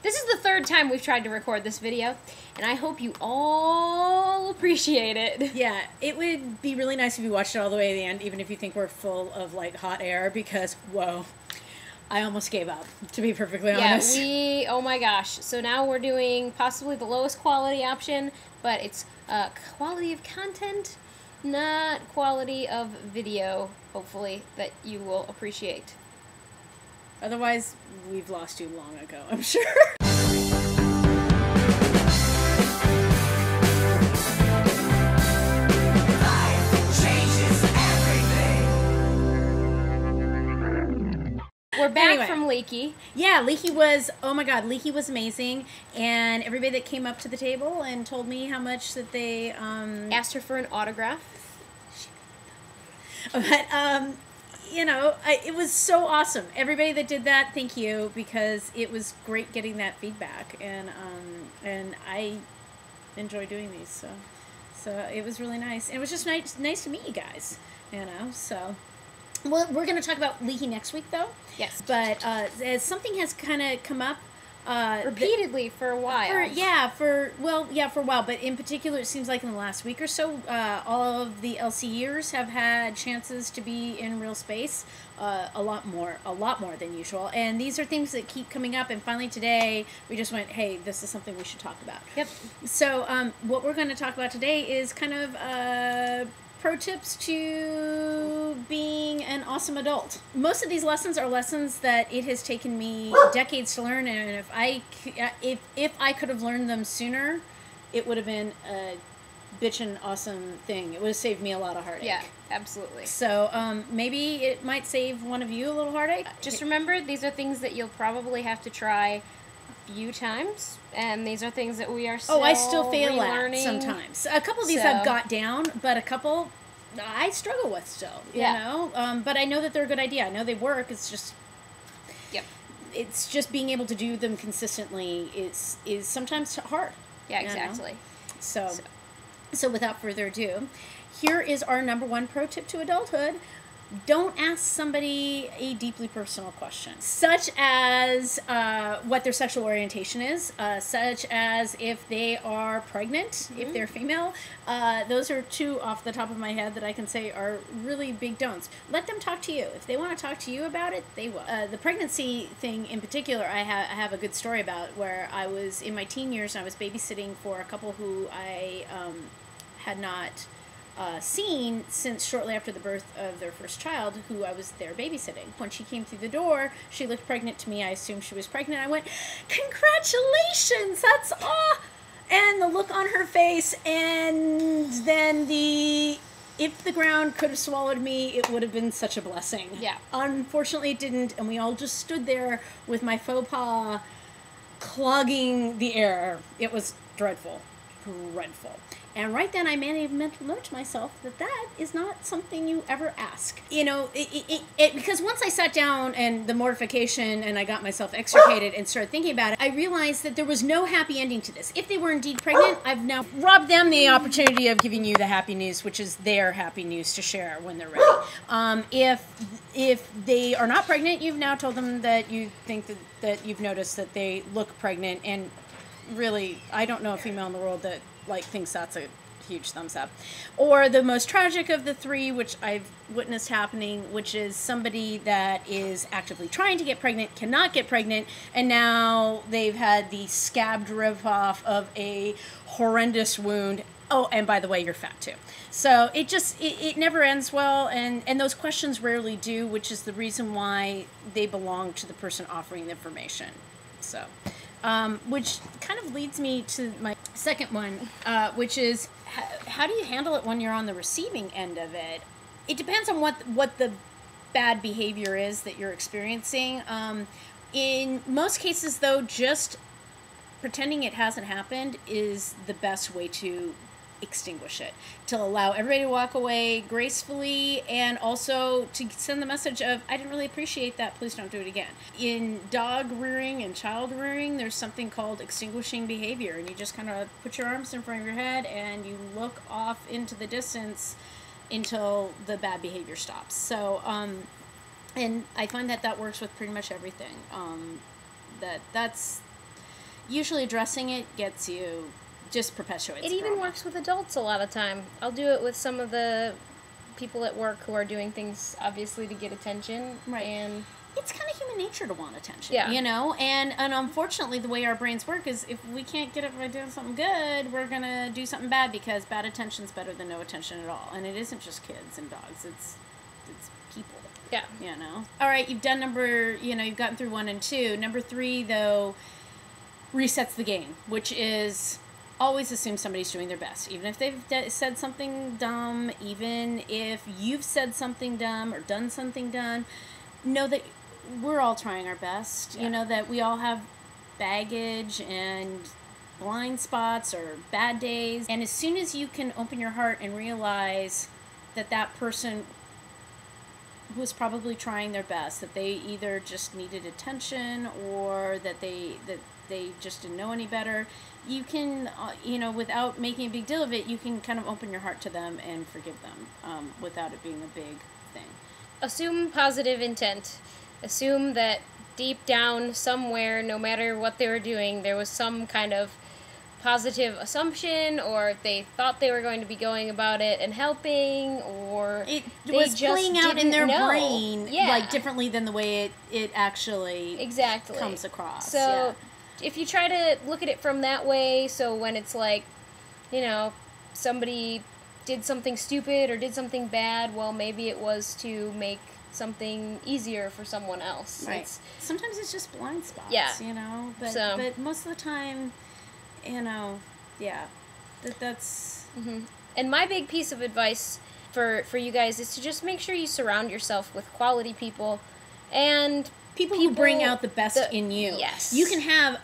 This is the third time we've tried to record this video, and I hope you all appreciate it. Yeah, it would be really nice if you watched it all the way to the end, even if you think we're full of, like, hot air, because, whoa, I almost gave up, to be perfectly honest. Yeah, oh my gosh. So now we're doing possibly the lowest quality option, but it's quality of content, not quality of video, hopefully, that you will appreciate. Otherwise, we've lost you long ago, I'm sure. We're back from Leaky. Yeah, Leaky was, oh my god, Leaky was amazing. And everybody that came up to the table and told me how much that they, asked her for an autograph. But, you know, it was so awesome. Everybody that did that, thank you, because it was great getting that feedback. And I enjoy doing these, so it was really nice. And it was just nice to meet you guys, you know, so. Well, we're going to talk about Leaky next week, though. Yes. But as something has kind of come up repeatedly for a while. For a while. But in particular, it seems like in the last week or so, all of the LCers have had chances to be in real space. A lot more than usual. And these are things that keep coming up. And finally today, we just went, hey, this is something we should talk about. Yep. So what we're going to talk about today is kind of pro tips to being an awesome adult. Most of these lessons are lessons that it has taken me decades to learn, and if I could have learned them sooner, it would have been a bitchin' awesome thing. It would have saved me a lot of heartache. Yeah, absolutely. So maybe it might save one of you a little heartache. Just remember, these are things that you'll probably have to try a few times, and these are things that we are still I still fail relearning. at sometimes. A couple of these I've got down, but a couple I struggle with still, you know? But I know that they're a good idea. I know they work. It's just... Yep. It's just being able to do them consistently is sometimes hard. Yeah, exactly. So without further ado, here is our #1 pro tip to adulthood. Don't ask somebody a deeply personal question, such as what their sexual orientation is, such as if they are pregnant, if they're female. Those are two off the top of my head that I can say are really big don'ts. Let them talk to you. If they want to talk to you about it, they will. The pregnancy thing in particular, I have a good story about, where I was in my teen years and I was babysitting for a couple who I had not seen since shortly after the birth of their first child, who I was there babysitting. When she came through the door, she looked pregnant to me. I assumed she was pregnant. I went, "Congratulations, that's and the look on her face, and then if the ground could have swallowed me, it would have been such a blessing. Yeah. Unfortunately, it didn't, and we all just stood there with my faux pas clogging the air. It was dreadful. Dreadful. And right then I managed to note to myself that is not something you ever ask. You know, because once I sat down and the mortification and I got myself extricated and started thinking about it, I realized that there was no happy ending to this. If they were indeed pregnant, I've now robbed them the opportunity of giving you the happy news, which is their happy news to share when they're ready. If they are not pregnant, you've now told them that you think that you've noticed that they look pregnant, and really, I don't know a female in the world that thinks that's a huge thumbs up. Or the most tragic of the three, which I've witnessed happening, which is somebody that is actively trying to get pregnant, cannot get pregnant, and now they've had the scabbed rip off of a horrendous wound. Oh, and by the way, you're fat too. So it never ends well, and those questions rarely do, which is the reason why they belong to the person offering the information. So which kind of leads me to my second one, which is how do you handle it when you're on the receiving end of it? It depends on what the bad behavior is that you're experiencing. In most cases, though, just pretending it hasn't happened is the best way to extinguish it, to allow everybody to walk away gracefully, and also to send the message of, I didn't really appreciate that, please don't do it again. In dog rearing and child rearing, there's something called extinguishing behavior, and you just kind of put your arms in front of your head and you look off into the distance until the bad behavior stops. So and I find that works with pretty much everything. That's usually addressing it gets you, just perpetuates It even drama. works with adults a lot of time. I'll do it with some of the people at work who are doing things obviously to get attention. Right. And it's kind of human nature to want attention, Yeah. you know? And unfortunately, the way our brains work is if we can't get it by doing something good, we're going to do something bad because bad attention's better than no attention at all. And it isn't just kids and dogs. It's people. yeah. You know? All right, you've done you've gotten through 1 and 2. Number 3, though, resets the game, which is always assume somebody's doing their best. Even if they've said something dumb, even if you've said something dumb or done something dumb, know that we're all trying our best. Yeah. You know that we all have baggage and blind spots or bad days. And as soon as you can open your heart and realize that that person was probably trying their best, that they either just needed attention or that they just didn't know any better, you can, without making a big deal of it, you can kind of open your heart to them and forgive them without it being a big thing. Assume positive intent. Assume that deep down somewhere, no matter what they were doing, there was some kind of positive assumption, or they thought they were going to be going about it and helping, or it they was just playing out in didn't their know. brain Yeah. like differently than the way it actually Exactly. comes across. So if you try to look at it from that way, so when it's like, somebody did something stupid or did something bad, well, maybe it was to make something easier for someone else. Right. Sometimes it's just blind spots, Yeah. But most of the time, that's... Mm-hmm. And my big piece of advice for you guys is to just make sure you surround yourself with quality people and people who bring out the best in you. Yes. You can have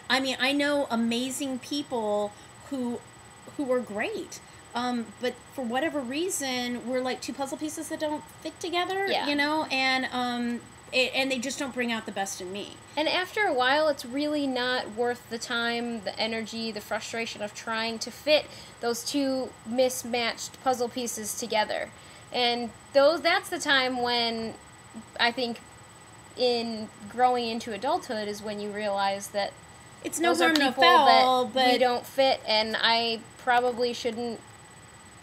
I know amazing people who are great. But for whatever reason, we're like two puzzle pieces that don't fit together, Yeah. and they just don't bring out the best in me. And after a while, it's really not worth the time, the energy, the frustration of trying to fit those two mismatched puzzle pieces together. And that's the time when I think in growing into adulthood is when you realize that it's no those are harm, no people foul, that but we don't fit, and I probably shouldn't.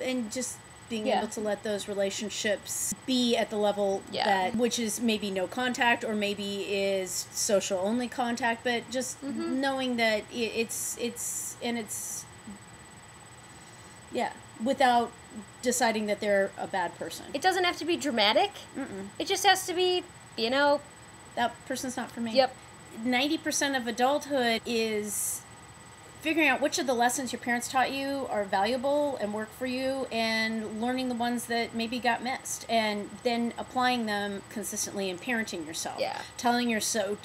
And just being Yeah. able to let those relationships be at the level Yeah. which is maybe no contact or maybe is social only contact, but just knowing that it's without deciding that they're a bad person. It doesn't have to be dramatic. It just has to be, That person's not for me. Yep. 90% of adulthood is figuring out which of the lessons your parents taught you are valuable and work for you, and learning the ones that maybe got missed, and then applying them consistently and parenting yourself. Yeah. Telling yourself,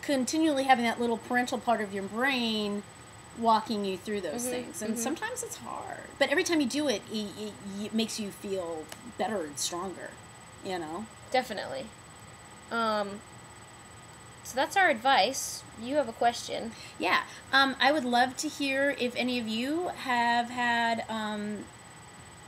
continually having that little parental part of your brain walking you through those things. And sometimes it's hard. But every time you do it, it makes you feel better and stronger, Definitely. So that's our advice. You have a question. Yeah. I would love to hear if any of you have had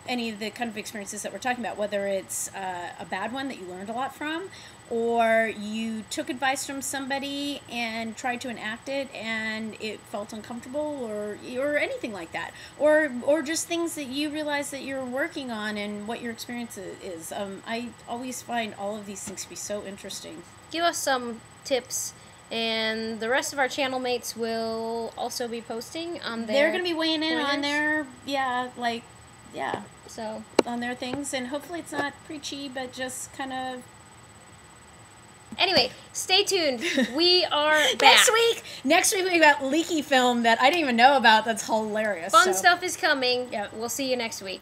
any of the kind of experiences that we're talking about, whether it's a bad one that you learned a lot from, or you took advice from somebody and tried to enact it and it felt uncomfortable, or anything like that, or just things that you realize that you're working on and what your experience is. I always find all of these things to be so interesting. Give us some tips, and the rest of our channel mates will also be posting on their They're going to be weighing in on pointers. their, So on their things, and hopefully it's not preachy, but just kind of... anyway, stay tuned. We are back. Next week we got leaky film that I didn't even know about. That's hilarious. Fun stuff is coming. Yep. We'll see you next week.